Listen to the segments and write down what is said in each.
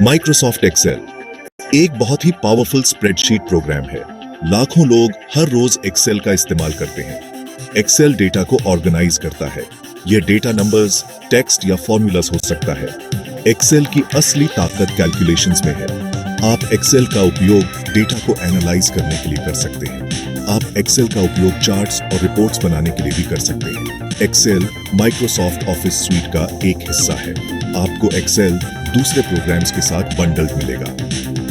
Microsoft Excel एक बहुत ही powerful spreadsheet programme है। लाखों लोग हर रोज एक्सेल का इस्तेमाल करते हैं। एक्सेल डेटा को ऑर्गेनाइज करता है। यह डेटा नंबर्स, टेक्स्ट या फॉर्मूलाज हो सकता है। एक्सेल की असली ताकत कैलकुलेशंस में है। आप एक्सेल का उपयोग डेटा को एनालाइज करने के लिए कर सकते हैं। आप एक्सेल का उपयोग चार्ट्स और रिपोर्ट्स बनाने के लिए भी कर सकते हैं। एक्सेल माइक्रोसॉफ्ट ऑफिस स्वीट का एक हिस्सा है। आपको एक्सेल दूसरे प्रोग्राम्स के साथ बंडल्ड मिलेगा।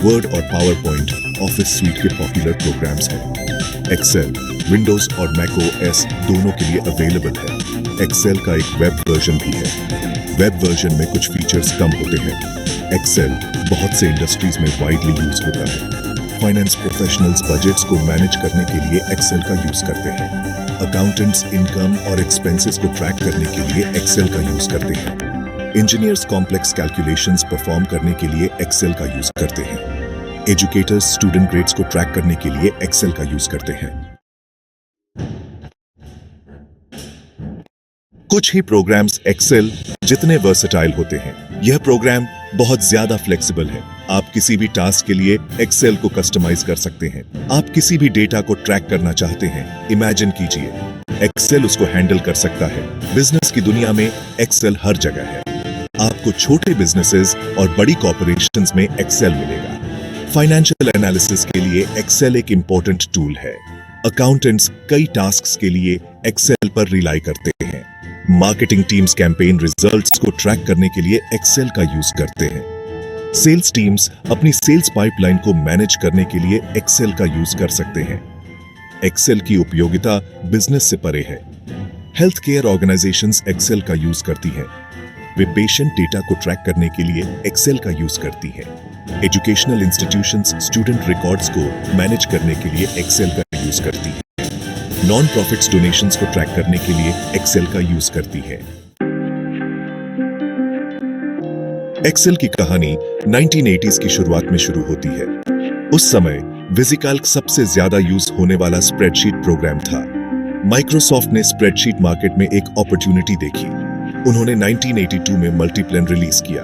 वर्ड और पावर पॉइंट ऑफिस स्वीट के पॉपुलर प्रोग्राम्स हैं। एक्सेल विंडोज और मैक ओएस दोनों के लिए अवेलेबल है। एक्सेल का एक वेब वर्जन भी है। वेब वर्जन में कुछ फीचर्स कम होते हैं। एक्सेल बहुत से इंडस्ट्रीज में वाइडली यूज होता है। फाइनेंस प्रोफेशनल्स बजट्स को मैनेज करने के लिए एक्सेल का यूज करते हैं। अकाउंटेंट्स इनकम और एक्सपेंसेस को ट्रैक करने के लिए एक्सेल का यूज करते हैं। इंजीनियर्स कॉम्प्लेक्स कैलकुलेशंस परफॉर्म करने के लिए एक्सेल का यूज करते हैं। एजुकेटर्स स्टूडेंट ग्रेड्स को ट्रैक करने के लिए एक्सेल का यूज करते हैं। कुछ ही प्रोग्राम्स एक्सेल जितने वर्सेटाइल होते हैं। यह प्रोग्राम बहुत ज्यादा फ्लेक्सिबल है। आप किसी भी टास्क के लिए एक्सेल को कस्टमाइज कर सकते हैं। आप किसी भी डेटा को ट्रैक करना चाहते हैं, इमेजिन कीजिए, एक्सेल उसको हैंडल कर सकता है। बिजनेस की दुनिया में एक्सेल हर जगह है। आपको छोटे बिजनेसेस और बड़ी कॉर्पोरेशंस में एक्सेल मिलेगा। फाइनेंशियल एनालिसिस के लिए एक्सेल एक इंपॉर्टेंट टूल है। अकाउंटेंट्स कई टास्क्स के लिए एक्सेल पर रिलाई करते हैं। मार्केटिंग टीम्स कैंपेन रिजल्ट्स को ट्रैक करने के लिए एक्सेल का यूज करते हैं। सेल्स टीम्स अपनी सेल्स पाइपलाइन को मैनेज करने के लिए एक्सेल का यूज कर सकते हैं। एक्सेल की उपयोगिता बिजनेस से परे है। हेल्थ केयर ऑर्गेनाइजेशंस एक्सेल का यूज करती हैं। वे पेशेंट डेटा को ट्रैक करने के लिए एक्सेल का यूज करती हैं। एजुकेशनल इंस्टीट्यूशंस स्टूडेंट रिकॉर्ड्स को मैनेज करने के लिए एक्सेल का यूज करती हैं। नॉन प्रॉफिट्स डोनेशंस को ट्रैक करने के लिए एक्सेल का यूज करती है। एक्सेल की कहानी 1980s की शुरुआत में शुरू होती है। उस समय विजिकैल्क सबसे ज्यादा यूज होने वाला स्प्रेडशीट प्रोग्राम था। माइक्रोसॉफ्ट ने स्प्रेडशीट मार्केट में एक अपॉर्चुनिटी देखी। उन्होंने 1982 में मल्टीप्लेन रिलीज किया।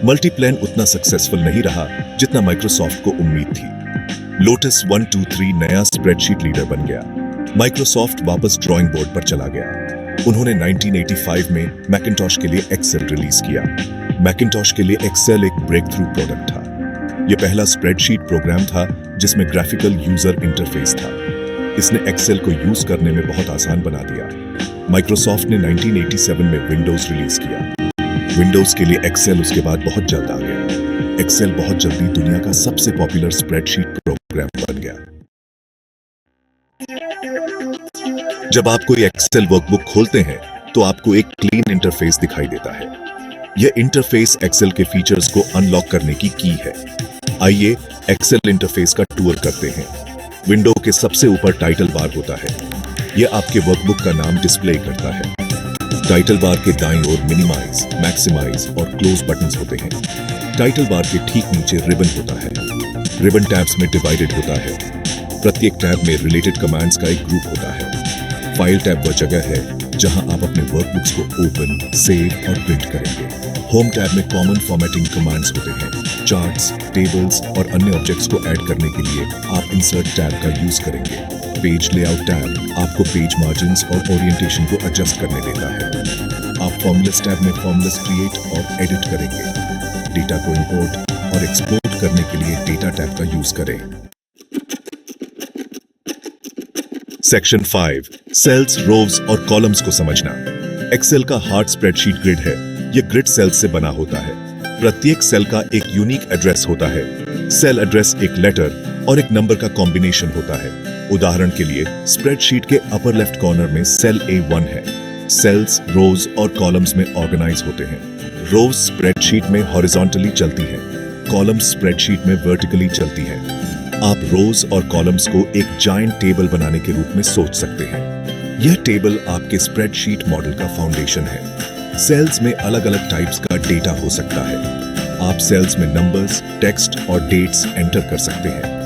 मल्टीप्लेन उतना सक्सेसफुल नहीं रहा जितना माइक्रोसॉफ्ट को उम्मीद थी। लोटस 123 नया स्प्रेडशीट लीडर बन गया। माइक्रोसॉफ्ट वापस ड्राइंग बोर्ड पर चला गया। उन्होंने 1985 में मैकिन्टॉश के लिए एक्सेल रिलीज किया। मैकिन्टॉश के लिए एक्सेल एक ब्रेक थ्रू प्रोडक्ट था। यह पहला स्प्रेडशीट प्रोग्राम था जिसमें ग्राफिकल यूजर इंटरफेस था। इसने एक्सेल को यूज करने में बहुत आसान बना दिया। माइक्रोसॉफ्ट ने 1987 में विंडोज रिलीज किया। विंडोज के लिए एक्सेल उसके बाद बहुत जल्द आ गया। एक्सेल बहुत जल्दी दुनिया का सबसे पॉपुलर स्प्रेडशीट प्रोग्राम बन गया। जब आप कोई एक्सेल वर्कबुक खोलते हैं तो आपको एक क्लीन इंटरफेस दिखाई देता है। यह इंटरफेस एक्सेल के फीचर्स को अनलॉक करने की है। आइए एक्सेल इंटरफेस का टूर करते हैं। विंडो के सबसे ऊपर टाइटल बार होता है। यह आपके वर्कबुक का नाम डिस्प्ले करता है। टाइटल बार के दाईं ओर मिनिमाइज, मैक्सिमाइज और क्लोज बटन्स होते हैं। टाइटल बार के ठीक नीचे रिबन होता है। रिबन टैब्स में डिवाइडेड होता है। प्रत्येक टैब में रिलेटेड कमांड्स का एक ग्रुप होता है। फाइल टैब वह जगह है जहां आप अपने वर्कबुक्स को ओपन, सेव और प्रिंट करेंगे। होम टैब में कॉमन फॉर्मेटिंग कमांड्स होते हैं। चार्ट्स, टेबल्स और अन्य ऑब्जेक्ट्स को ऐड करने के लिए आप इंसर्ट टैब का यूज करेंगे। पेज लेआउट टैब आपको पेज मार्जिन्स और ओरिएंटेशन को एडजस्ट करने देता है। आप फॉर्मूलास टैब में फॉर्मूलास क्रिएट और एडिट करेंगे। डेटा को इंपोर्ट और एक्सपोर्ट करने के लिए डेटा टैब का यूज करें। सेक्शन 5 सेल्स, रोव्स और कॉलम्स को समझना। एक्सेल का हार्ड स्प्रेडशीट ग्रिड है। यह ग्रिड सेल्स से बना होता है। प्रत्येक सेल का एक यूनिक एड्रेस होता है। सेल एड्रेस एक लेटर और एक नंबर का कॉम्बिनेशन होता है। उदाहरण के लिए स्प्रेडशीट के अपर लेफ्ट कॉर्नर में सेल A1 है। सेल्स रोज और कॉलम्स में ऑर्गेनाइज होते हैं। रोज स्प्रेडशीट में हॉरिजॉन्टली चलती हैं। कॉलम्स स्प्रेडशीट में वर्टिकली चलती हैं। आप रोज और कॉलम्स को एक जायंट टेबल बनाने के रूप में सोच सकते हैं। यह टेबल आपके स्प्रेडशीट मॉडल का फाउंडेशन है। सेल्स में अलग अलग टाइप्स का डेटा हो सकता है। आप सेल्स में नंबर्स, टेक्स्ट और डेट्स एंटर कर सकते हैं।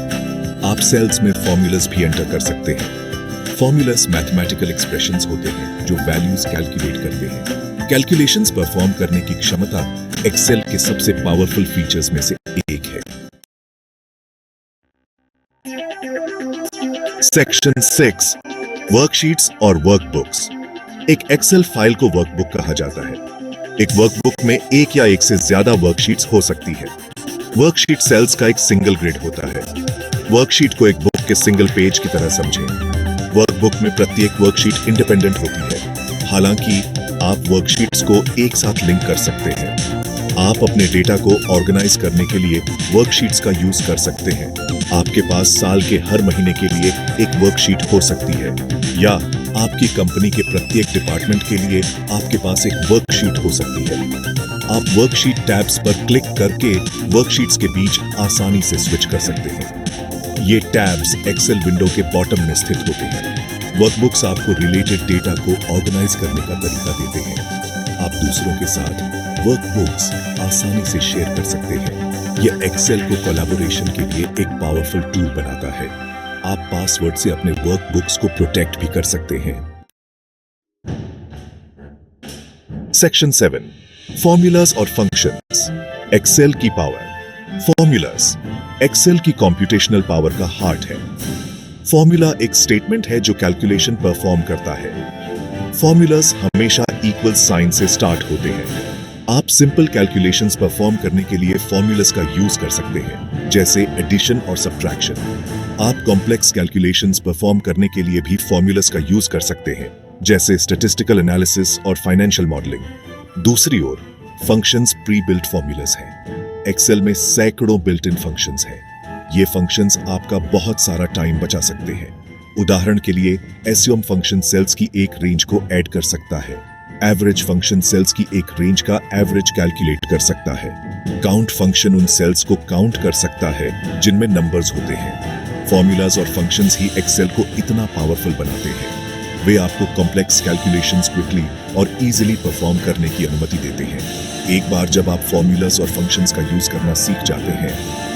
आप सेल्स में फॉर्मूलास भी एंटर कर सकते हैं। फॉर्मूलास मैथमेटिकल एक्सप्रेशंस होते हैं जो वैल्यूज कैलकुलेट करते हैं। कैलकुलेशंस परफॉर्म करने की क्षमता एक्सेल के सबसे पावरफुल फीचर्स में से एक है। सेक्शन 6, वर्कशीट्स और वर्कबुक्स। एक एक्सेल फाइल को वर्कबुक कहा जाता है। एक वर्कबुक में एक या एक से ज्यादा वर्कशीट्स हो सकती है। वर्कशीट सेल्स का एक सिंगल ग्रिड होता है। वर्कशीट को एक बुक के सिंगल पेज की तरह समझें। वर्कबुक में प्रत्येक वर्कशीट इंडिपेंडेंट होती है। हालांकि आप वर्कशीट्स को एक साथ लिंक कर सकते हैं। आप अपने डेटा को ऑर्गेनाइज करने के लिए वर्कशीट्स का यूज कर सकते हैं। आपके पास साल के हर महीने के लिए एक वर्कशीट हो सकती है, या आपकी कंपनी के प्रत्येक डिपार्टमेंट के लिए आपके पास एक वर्कशीट हो सकती है। आप वर्कशीट टैब्स पर क्लिक करके वर्कशीट्स के बीच आसानी से स्विच कर सकते हैं। ये टैब्स एक्सेल विंडो के बॉटम में स्थित होते हैं। वर्कबुक्स आपको रिलेटेड डेटा को ऑर्गेनाइज करने का तरीका देते हैं। आप दूसरों के साथ वर्कबुक्स आसानी से शेयर कर सकते हैं। यह एक्सेल को कोलैबोरेशन के लिए एक पावरफुल टूल बनाता है। आप पासवर्ड से अपने वर्कबुक्स को प्रोटेक्ट भी कर सकते हैं। सेक्शन 7, फॉर्मूलाज और फंक्शंस। एक्सेल की पावर। फॉर्मूलाज एक्सेल की कंप्यूटेशनल पावर का हार्ट है। फॉर्मूला एक स्टेटमेंट है जो कैलकुलेशन परफॉर्म करता है। फॉर्मूलाज हमेशा इक्वल साइन से स्टार्ट होते हैं। आप सिंपल कैलकुलेशंस परफॉर्म करने के लिए फॉर्मूलाज का यूज कर सकते हैं, जैसे एडिशन और सब्ट्रैक्शन। आप कॉम्प्लेक्स कैलकुलेशंस परफॉर्म करने के लिए भी फॉर्मूलाज का यूज कर सकते हैं, जैसे स्टैटिस्टिकल एनालिसिस और फाइनेंशियल मॉडलिंग। दूसरी ओर फंक्शंस प्री बिल्ट फॉर्मूलाज हैं। एक्सेल में सैकड़ों बिल्ट इन फंक्शंस हैं। ये फंक्शंस आपका बहुत सारा टाइम बचा सकते हैं। उदाहरण के लिए एसयूएम फंक्शन सेल्स की एक रेंज को ऐड कर सकता है। एवरेज फंक्शन सेल्स की एक रेंज का एवरेज कैलकुलेट कर सकता है। काउंट फंक्शन उन सेल्स को काउंट कर सकता है जिनमें नंबर्स होते हैं। फॉर्मूलाज और फंक्शंस ही एक्सेल को इतना पावरफुल बनाते हैं। वे आपको कॉम्प्लेक्स कैलकुलेशंस क्विकली और इजीली परफॉर्म करने की अनुमति देते हैं। एक बार जब आप फॉर्मूलाज और फंक्शंस का यूज करना सीख जाते हैं,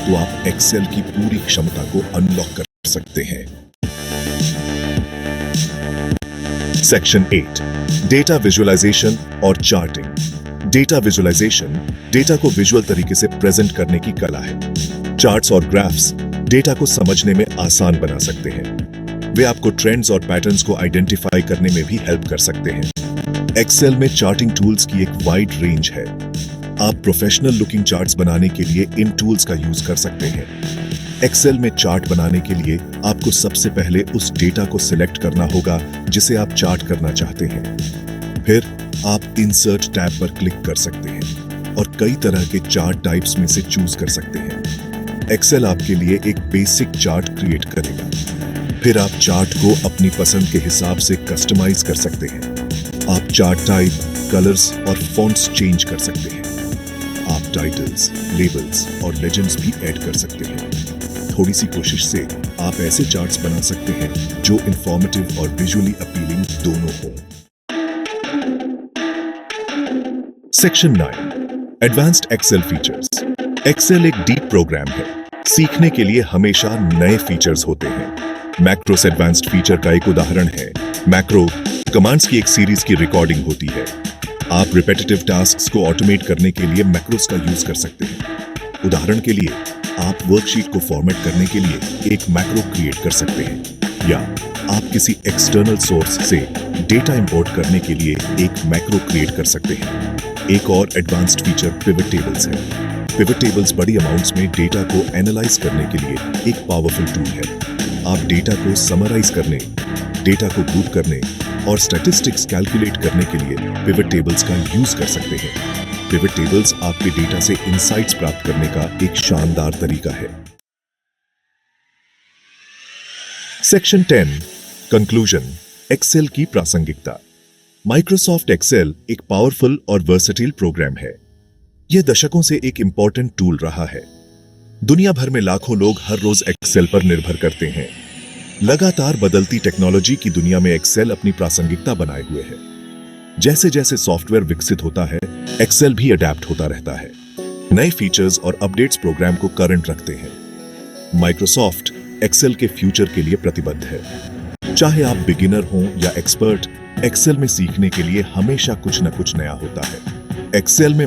तो आप एक्सेल की पूरी क्षमता को अनलॉक कर सकते हैं। सेक्शन 8, डेटा विजुअलाइजेशन और चार्टिंग। डेटा विजुअलाइजेशन डेटा को विजुअल तरीके से प्रेजेंट करने की कला है। चार्ट्स और ग्राफ्स डेटा को समझने में आसान बना सकते हैं। वे आपको ट्रेंड्स और पैटर्न्स को आइडेंटिफाई करने में भी हेल्प कर सकते हैं। एक्सेल में चार्टिंग टूल्स की एक वाइड रेंज है। आप प्रोफेशनल लुकिंग चार्ट्स बनाने के लिए इन टूल्स का यूज कर सकते हैं। एक्सेल में चार्ट बनाने के लिए आपको सबसे पहले उस डेटा को सिलेक्ट करना होगा जिसे आप चार्ट करना चाहते हैं। फिर आप इंसर्ट टैब पर क्लिक कर सकते हैं और कई तरह के चार्ट टाइप्स में से चूज कर सकते हैं। एक्सेल आपके लिए एक बेसिक चार्ट क्रिएट करेगा। फिर आप चार्ट को अपनी पसंद के हिसाब से कस्टमाइज कर सकते हैं। आप चार्ट टाइप, कलर्स और फॉन्ट्स चेंज कर सकते हैं। आप टाइटल्स, लेबल्स और लेजेंड्स भी ऐड कर सकते हैं। थोड़ी सी कोशिश से आप ऐसे चार्ट्स बना सकते हैं जो इंफॉर्मेटिव और विजुअली अपीलिंग दोनों हो। Section 9, advanced Excel features. Excel एक डीप प्रोग्राम है। सीखने के लिए हमेशा नए फीचर्स होते हैं। मैक्रोस एडवांस्ड फीचर का एक उदाहरण है। मैक्रो कमांड्स की एक सीरीज की रिकॉर्डिंग होती है। आप रिपीटेटिव टास्क्स को ऑटोमेट करने के लिए मैक्रोस का यूज कर सकते हैं। उदाहरण के लिए आप वर्कशीट को फॉर्मेट करने के लिए एक मैक्रो क्रिएट कर सकते हैं, या आप किसी एक्सटर्नल सोर्स से डेटा इंपोर्ट करने के लिए एक मैक्रो क्रिएट कर सकते हैं। एक और एडवांस्ड फीचर पिवट टेबल्स है। पिवट टेबल्स बड़ी अमाउंट्स में डेटा को एनालाइज करने के लिए एक पावरफुल टूल है। आप डेटा को समराइज करने, डेटा को ग्रुप करने और स्टैटिस्टिक्स कैलकुलेट करने के लिए पिवट टेबल्स का यूज कर सकते हैं। पिवट टेबल्स आपके डेटा से इनसाइट्स प्राप्त करने का एक शानदार तरीका है। सेक्शन 10, कंक्लूजन, एक्सेल की प्रासंगिकता। माइक्रोसॉफ्ट एक्सेल एक पावरफुल और वर्सेटाइल प्रोग्राम है। यह दशकों से एक इंपॉर्टेंट टूल रहा है। दुनिया भर में लाखों लोग हर रोज एक्सेल पर निर्भर करते हैं। लगातार बदलती टेक्नोलॉजी की दुनिया में एक्सेल अपनी प्रासंगिकता बनाए हुए है। जैसे जैसे सॉफ्टवेयर विकसित होता है, एक्सेल भी अडेप्ट होता रहता है। नए फीचर्स और अपडेट्स प्रोग्राम को करंट रखते हैं। माइक्रोसॉफ्ट एक्सेल के फ्यूचर के लिए प्रतिबद्ध है। चाहे आप बिगिनर हों या एक्सपर्ट, एक्सेल में सीखने के लिए हमेशा कुछ न कुछ नया होता है। एक्सेल में